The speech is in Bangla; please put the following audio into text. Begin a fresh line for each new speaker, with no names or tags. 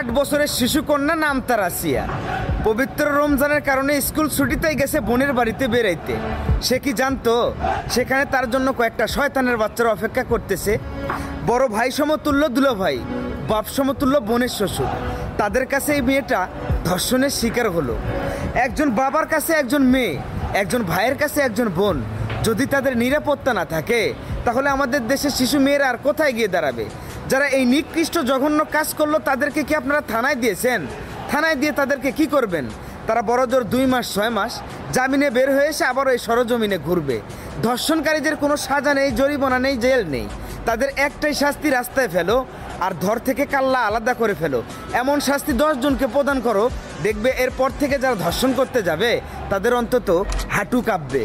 8 বছরের শিশুকন্যা নাম তার আসিয়া। পবিত্র রমজানের কারণে স্কুল ছুটিতেই গেছে বোনের বাড়িতে বেড়াইতে। সে কি জানতো সেখানে তার জন্য কয়েকটা শয়তানের বাচ্চারা অপেক্ষা করতেছে? বড় ভাই সমতুল্য দুলো ভাই, বাপ সমতুল্য বোনের শ্বশুর, তাদের কাছে এই মেয়েটা ধর্ষণের শিকার হলো। একজন বাবার কাছে একজন মেয়ে, একজন ভাইয়ের কাছে একজন বোন। যদি তাদের নিরাপত্তা না থাকে তাহলে আমাদের দেশের শিশু মেয়েরা আর কোথায় গিয়ে দাঁড়াবে? যারা এই নিকৃষ্ট জঘন্য কাজ করলো তাদেরকে কি আপনারা থানায় দিয়েছেন? থানায় দিয়ে তাদেরকে কি করবেন? তারা বড়জোর 2 মাস 6 মাস জামিনে বের হয়ে এসে আবার ওই সরজমিনে ঘুরবে। ধর্ষণকারীদের কোনো সাজা নেই, জরিমানা নেই, জেল নেই। তাদের একটাই শাস্তি, রাস্তায় ফেলো আর ধর থেকে কাল্লা আলাদা করে ফেলো। এমন শাস্তি 10 জনকে প্রদান করো, দেখবে এরপর থেকে যারা ধর্ষণ করতে যাবে তাদের অন্তত হাঁটু কাঁপবে।